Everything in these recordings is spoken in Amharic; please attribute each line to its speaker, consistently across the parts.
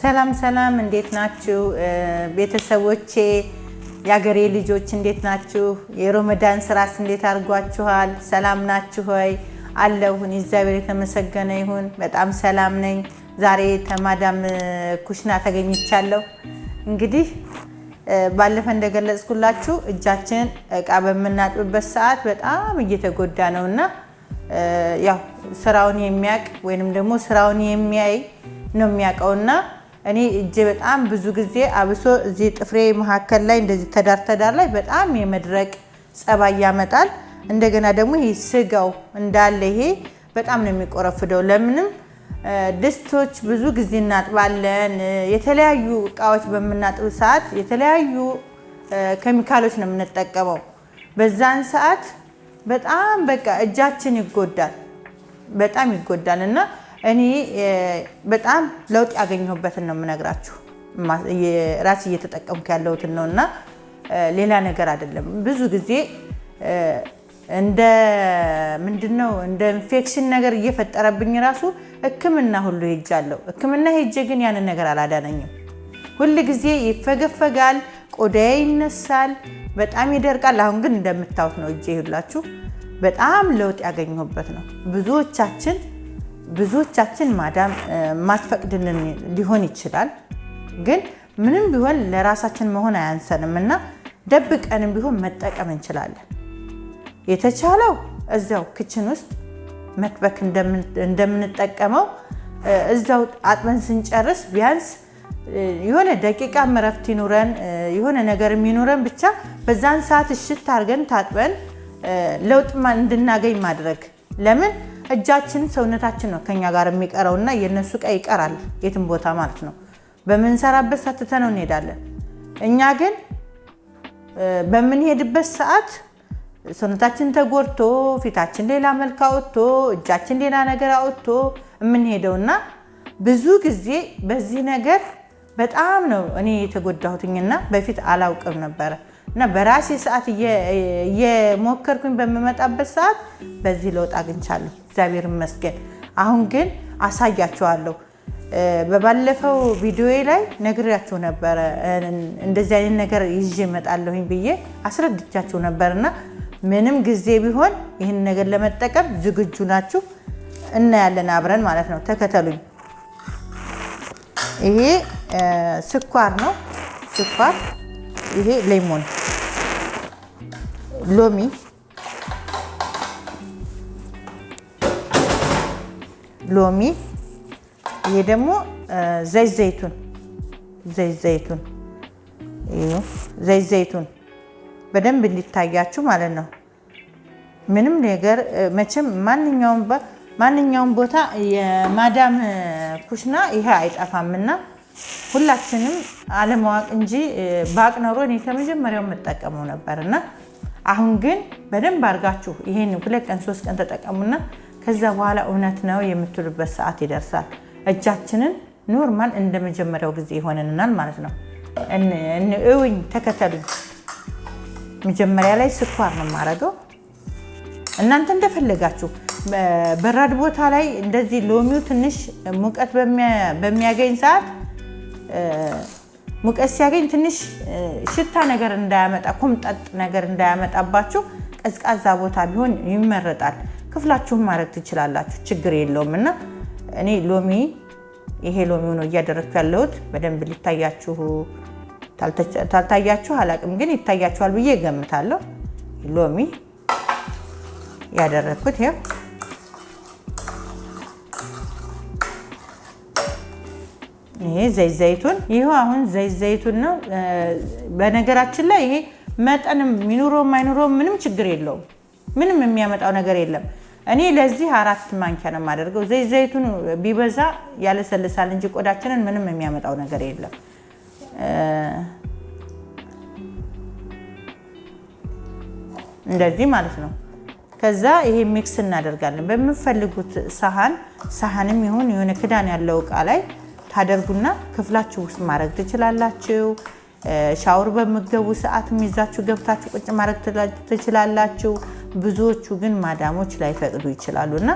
Speaker 1: ሰላም ሰላም እንዴት ናችሁ ቤተሰቦቼ ያገሬ ልጆች እንዴት ናችሁ የረመዳን ስራስ እንዴት አርጓችኋል ሰላም ናችሁ ሆይ አለሁን እግዚአብሔር የተመሰገነ ይሁን በጣም ሰላም ነኝ ዛሬ ተማዳም ኩሽና ተገኝቻለሁ እንግዲህ ባለፈ እንደገለጽኩላችሁ እጃችን እቃ በመናጥብበት ሰዓት በጣም እየተጎዳ ነውና ያው ስራውን የሚያቅ ወይንም ደግሞ ስራውን የሚያይ ነው የሚያቀውና እኔ እጄ በጣም ብዙ ጊዜ አብሶ እዚ ጥፍሬ መሐከል ላይ እንደዚህ ተዳር ላይ በጣም የመድረቅ ጸባይ ያመጣል እንደገና ደግሞ ይሄ ስጋው እንዳለ ይሄ በጣም ነው የሚቆረፍደው ለምንም ድስቶች ብዙ ጊዜ እናጥባለን የተለያዩ እቃዎች በመናጥብ ሰዓት የተለያዩ ኬሚካሎች ነው የምንጠቀመው በዛን ሰዓት በጣም በቃ እጃችን ይጎዳል በጣም ይጎዳልና እኔ በጣም ለውጥ ያገኘሁበት ነው የምነግራችሁ ራስ እየተጠቀምኩ ያለሁት ነውና ሌላ ነገር አይደለም ብዙ ጊዜ እንደ ምንድነው እንደ ኢንፌክሽን ነገር እየፈጠረብኝ ራሱ ህክምና ሁሉ ሄጃለሁ ህክምና ሄጄ ግን ያን ነገር አላዳነኝም ሁሉ ጊዜ ይፈገፈጋል ቆዳዬ ይነሳል በጣም ይደርቃል አሁን ግን እንደምታውቁት ነው እጄ ይሁላችሁ በጣም ለውጥ ያገኘሁበት ነው ብዙዎቻችን ማዳም ማትፈቅድልን ሊሆን ይችላል ግን ምንም ቢሆን ለራሳችን መሆን አያንሰንምና ደብቀንም ቢሆን መጠቀም እንችላለን የተቻለው እዛው ኪችን ውስጥ መጥበክ እንደምንጠቀመው እዛው አጥበን ስንጨርስ ቢያንስ የሆነ ደቂቃ መረፍት ይኑረን የሆነ ነገር የሚኑረን ብቻ በዛን ሰዓት እሽት አርገን ታጥበን ለውጥ እንድናገኝ ማድረግ ለምን እጃችን ሰውነታችን ነው ከኛ ጋር የሚቀረውና የነሱ ቀይ ይቀራል የትም ቦታ ማለት ነው በመንሰራበት ሳትተነው እንሄዳለን እኛ ግን በመንሄድበት ሰዓት ሰውነታችን ተጎርቶ ፊታችን ሌላ መልክ አውጥቶ እጃችን ሌላ ነገር አውጥቶ የምንሄደውና ብዙ ጊዜ በዚህ ነገር በጣም ነው እኔ የተጎዳሁትኝና በፊት አላውቅም ነበር እና በራሴ ሰዓት የሞከርኩኝ በመመጣበት ሰዓት በዚህ ለውጥ አግኝቻለሁ እግዚአብሔር ይመስገን አሁን ግን አሳያችኋለሁ በባለፈው ቪዲዮዬ ላይ ነግሬያችሁ ነበር እንደዚህ አይነት ነገር ይዤ እመጣለሁኝ ብዬ አስረድቻችሁ ነበርና ምንም ጊዜ ቢሆን ይሄን ነገር ለመጠቀም ዝግጁ ናችሁ እና ያለን አብረን ማለት ነው ተከተሉኝ ይሄ ስኳር ነው ስኳር ይሄ ሌሞን ሎሚ ይሄ ደግሞ ዘይቱን በደንብ እንዲታያችሁ ማለት ነው ምንም ነገር መቼም ማንኛውም ቦታ የማዳም ኩሽና ይሄ አይጠፋምና ሁላችንም አለማወቅ እንጂ ባቅነሮ እኔ ከመጀመሪያው መጠቀመው ነበርና አሁን ግን በደንብ አርጋችሁ ይሄን 2 ቀን 3 ቀን ተጠቀሙና ከዛ በኋላ እውነት ነው የምትሉበት ሰዓት ይደርሳል እጃችንን ኖርማል እንደመጀመሪያው ጊዜ ይሆነናል ማለት ነው እውኝ ተከተሉኝ መጀመሪያ ላይ ስኳር ነው ማረገው እናንተ እንደፈለጋችሁ በራድ ቦታ ላይ እንደዚህ ሎሚው ትንሽ ሙቀት በሚያገኝ ሰዓት ሙቀት ሲያገኝ ትንሽ ሽታ ነገር እንዳያመጣ ኮምጣጥ ነገር እንዳያመጣባችሁ ቀዝቃዛ ቦታ ቢሆን ይመረጣል ክፍላችሁን ማድረግ ትችላላችሁ ችግር የለውምና እኔ ይሄ ሎሚው ነው እያደረኩ ያለሁት በደንብ ሊታያችሁ ታልታያችሁ አላቅም ግን ይታያችኋል ብዬ ገምታለሁ ሎሚ ያደረኩት ይሄ ዘይቱን ይሄው አሁን ዘይቱን ነው በነገራችን ላይ ይሄ መጠንም ሚኑሮ ማይኑሮ ምንም ችግር የለውም ምንም የሚያመጣው ነገር የለም እኔ ለዚህ 4 ማንኪያ ነው ማደርገው ዘይቱን ቢበዛ ያለሰልሳል እንጂ ቆዳችንን ምንም የሚያመጣው ነገር የለም እንደዚህ ማለት ነው ከዛ ይሄ ሚክስ እናደርጋለን በመፈልጉት ሳህንም ይሁን የሆነ ክዳን ያለው እቃ ላይ ታደርጉና ክፍላችሁ ውስጥ ማድረግ ትችላላችሁ ሻወር በመገቡ ሰዓት ይዛችሁ ገብታችሁ ቁጭ ማድረግ ትችላላችሁ ብዙዎቹ ግን ማዳሞች ላይ ፈቅዱ ይችላሉና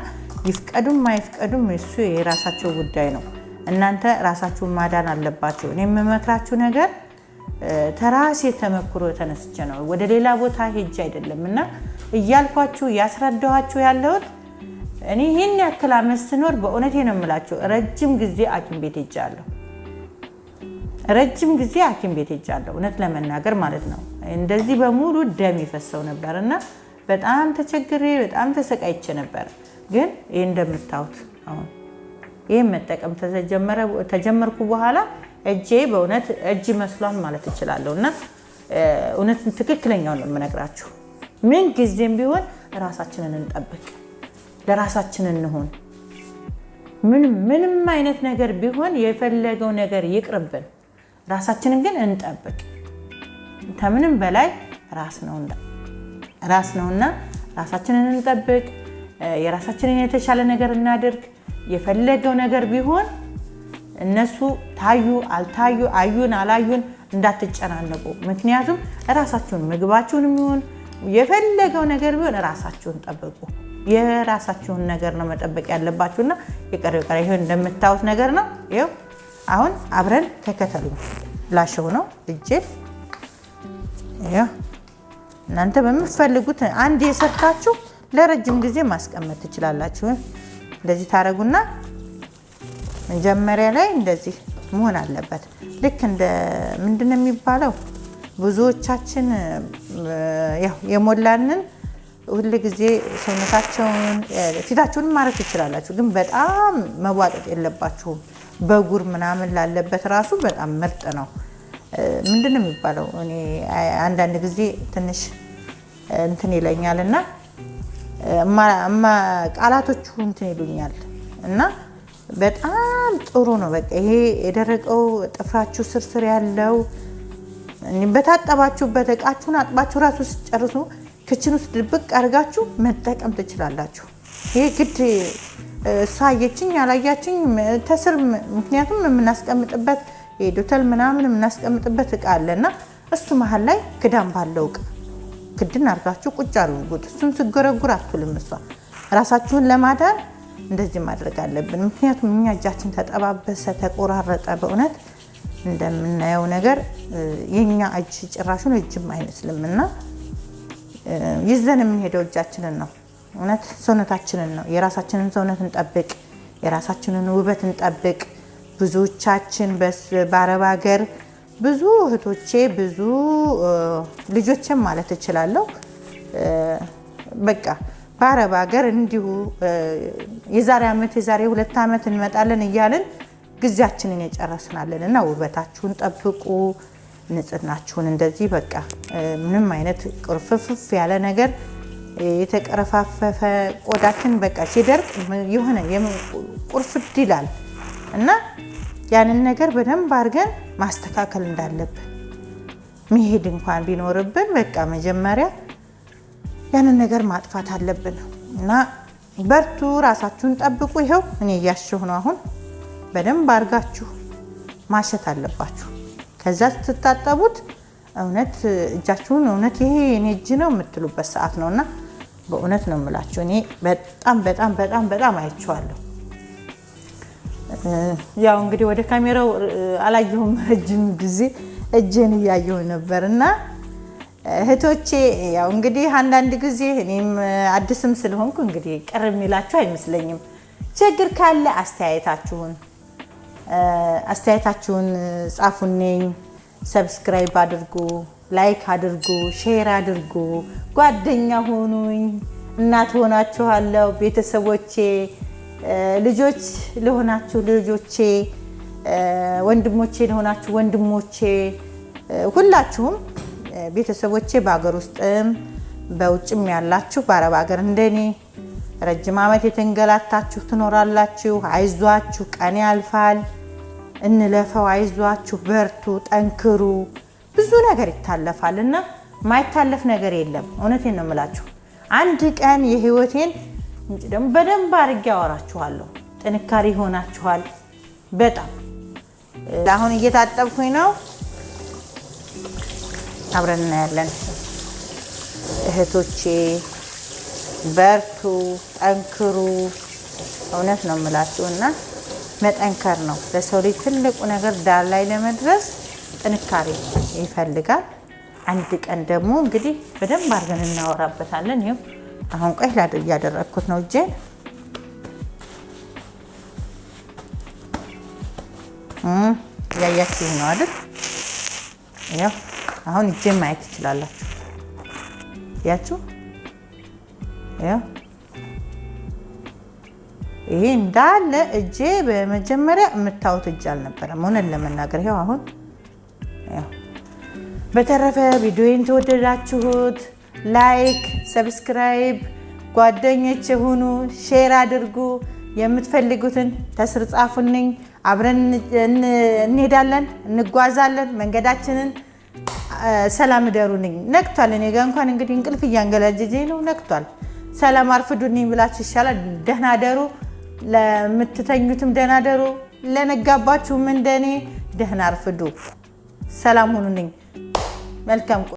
Speaker 1: ይፍቀዱም ማይፍቀዱም እሱ የራሳቸው ጉዳይ ነው እናንተ ራሳችሁን ማዳን አለባችሁ እኔ የምመክራችሁ ነገር ተራሴ ተመክሮ ተነስቼ ነው ወደ ሌላ ቦታ ሄጄ አይደለምና እያልኳችሁ ያስረዳኋችሁ ያለሁት እኔ ይሄን ያክል አመት ስኖር በእውነቴ ነው የምላችሁ ረጅም ጊዜ ሐኪም ቤት ሄጃለሁ ረጅም ጊዜ ሐኪም ቤት ሄጃለሁ እውነት ለመናገር ማለት ነው እንደዚህ በሙሉ ደም ይፈሰው ነበርና በጣም ተቸግሬ በጣም ተሰቃይቼ ነበር ግን ይሄ እንደምታውት አሁን ይሄ መጠቀም ተጀመርኩ በኋላ እጄ በእውነት እጅ መስሏል ማለት እችላለሁና እውነት ትክክለኛው ነው የምነግራችሁ ምን ጊዜም ቢሆን ራሳችንን እንጠብቅ ለራሳችን እንሆን ምንም አይነት ነገር ቢሆን የፈለገው ነገር ይቅርብን ራሳችንን ግን እንጠብቅ ከምንም በላይ ራስ ነውና ራሳችንን እንጠብቅ የራሳችንን የተሻለ ነገር እናድርግ የፈለገው ነገር ቢሆን እነሱ ታዩ አልታዩ አዩን አላዩን እንዳትጨናነቁ ምክንያቱም ራሳችሁን ምግባችሁንም ይሁን የፈለገው ነገር ቢሆን ራሳችሁን ጠብቁ የራሳችሁን ነገር ነው መጠበቅ ያለባችሁና የቀረው ይሄን እንደምታዩት ነገር ነው ይሄው አሁን አብረን ተከተሉ ላሽው ነው እጄ ይሄው እናንተ በመፈልጉት አንድ የሰርታችሁ ለረጅም ጊዜ ማስቀመጥ ትችላላችሁ እንደዚህ ታረጉና መጀመሪያ ላይ እንደዚህ መሆን አለበት ልክ እንደ ምንድነው የሚባለው ብዙዎቻችን ያው የሞላንን ሁሉ ጊዜ ሰውነታቸውን ፊታቸውን ማረፍ ይችላልላችሁ ግን በጣም መዋጠጥ የለባችሁም በጉር ምናምን ላለበት ራሱ በጣም ምርጥ ነው ምንድነው የሚባለው እኔ አንዳንድ ጊዜ ትንሽ እንትን ይለኛልና ቃላቶቹ እንትን ይሉኛል እና በጣም ጥሩ ነው በቃ ይሄ የደረቀው ጥፍራችሁ ስርስር ያለው በታጠባችሁበት እቃችሁን አጥባችሁ ራሱ ሲጨርሱ ክችን ውስጥ ድብቅ አድርጋችሁ መጠቀም ትችላላችሁ ይሄ ግድ ሳየችኝ ያላያችኝ ተስር ምክንያቱም የምናስቀምጥበት ዶተል ምናምን የምናስቀምጥበት እቃ አለና እሱ መሃል ላይ ክዳን ባለው እቃ ክድን አድርጋችሁ ቁጭ አድርጉት እሱን ስገረጉር አትልም እሷ ራሳችሁን ለማዳን እንደዚህ ማድረግ አለብን ምክንያቱም እኛ እጃችን ተጠባበሰ ተቆራረጠ በእውነት እንደምናየው ነገር የኛ እጅ ጭራሹን እጅም አይመስልምና ይዘን የምንሄደው እጃችንን ነው እውነት ሰውነታችንን ነው የራሳችንን ሰውነት እንጠብቅ የራሳችንን ውበት እንጠብቅ ብዙዎቻችን በአረብ ሀገር ብዙ እህቶቼ ብዙ ልጆችም ማለት እችላለሁ በቃ በአረብ ሀገር እንዲሁ የዛሬ አመት የዛሬ 2 አመት እንመጣለን እያልን ግዚያችንን የጨረስናለንና ውበታችሁን ጠብቁ ንጽህናችሁን እንደዚህ በቃ ምንም አይነት ቁርፍፍፍ ያለ ነገር የተቀረፋፈፈ ቆዳችን በቃ ሲደርቅ የሆነ ቁርፍድ ይላል እና ያንን ነገር በደንብ አድርገን ማስተካከል እንዳለብን መሄድ እንኳን ቢኖርብን በቃ መጀመሪያ ያንን ነገር ማጥፋት አለብን እና በርቱ ራሳችሁን ጠብቁ ይሄው እኔ ያሽሁ ነው አሁን በደንብ አድርጋችሁ ማሸት አለባችሁ ከዛ ስትታጠቡት እውነት እጃችሁን እውነት ይሄ እኔ እጅ ነው የምትሉበት ሰዓት ነውና በእውነት ነው የምላችሁ እኔ በጣም አይቻለሁ ያው እንግዲህ ወደ ካሜራው አላየሁም ረጅም ጊዜ እጄን ያየሁ ነበርና እህቶቼ ያው እንግዲህ አንዳንድ ጊዜ እኔም አዲስም ስለሆንኩ እንግዲህ ቀርም ይላችሁ አይመስለኝም ችግር ካለ አስተያየታችሁን ጻፉልኝ ሰብስክራይብ አድርጉ ላይክ አድርጉ ሼር አድርጉ ጓደኛ ሆኑኝ እናት ሆናችኋለሁ ቤተሰቦቼ ልጆች ለሆናችሁ ልጆቼ ወንድሞቼ ለሆናችሁ ወንድሞቼ ሁላችሁም ቤተሰቦቼ በአገር ውስጥም በውጭም ያላችሁ በአረብ ሀገር እንደኔ ረጅም አመት የተንገላታችሁ ትኖራላችሁ አይዟችሁ ቀን ያልፋል እንለፈው አይዟችሁ በርቱ ጠንክሩ ብዙ ነገር ይታለፋልና ማይታለፍ ነገር የለም እውነቴን ነው የምላችሁ አንድ ቀን የህይወቴን ደግሞ በደንብ አድርጌ አወራችኋለሁ ጥንካሬ ሆናችኋል በጣም አሁን እየታጠብኩኝ ነው አብረን እናያለን እህቶቼ በርቱ ጠንክሩ እውነት ነው የምላችሁና መጠንከር ነው ለሰው ልጅ ትልቁ ነገር ዳር ላይ ለመድረስ ጥንካሬ ይፈልጋል አንድ ቀን ደግሞ እንግዲህ በደንብ አርገን እናወራበታለን ይሄው አሁን ቆይ ያደረኩት ነው እጄ ያያችሁ ነው አይደል ያው አሁን እጄ ማየት ይችላልላችሁ ያችሁ ያው ይሄ እንዳለ እጄ በመጀመሪያ የምታዩት እጅ አልነበረም ሆነን ለመናገር ይሄው አሁን ያው በተረፈ ቪዲዮን ተወደዳችሁት ላይክ ሰብስክራይብ ጓደኞቼ ሁኑ ሼር አድርጉ የምትፈልጉትን ተስር ጻፉልኝ አብረን እንሄዳለን እንጓዛለን መንገዳችንን ሰላም ደሩልኝ ነክቷል እኔ ጋር እንኳን እንግዲህ እንቅልፍ ያንገላጀጀኝ ነው ነክቷል ሰላም አርፍዱልኝ ብላችሁ ይሻላል ደህና ደሩ ለምትተኙትም ደህና ደሩ ለነጋባችሁም እንደኔ ደህና አርፍዱ ሰላም ሁኑልኝ መልካም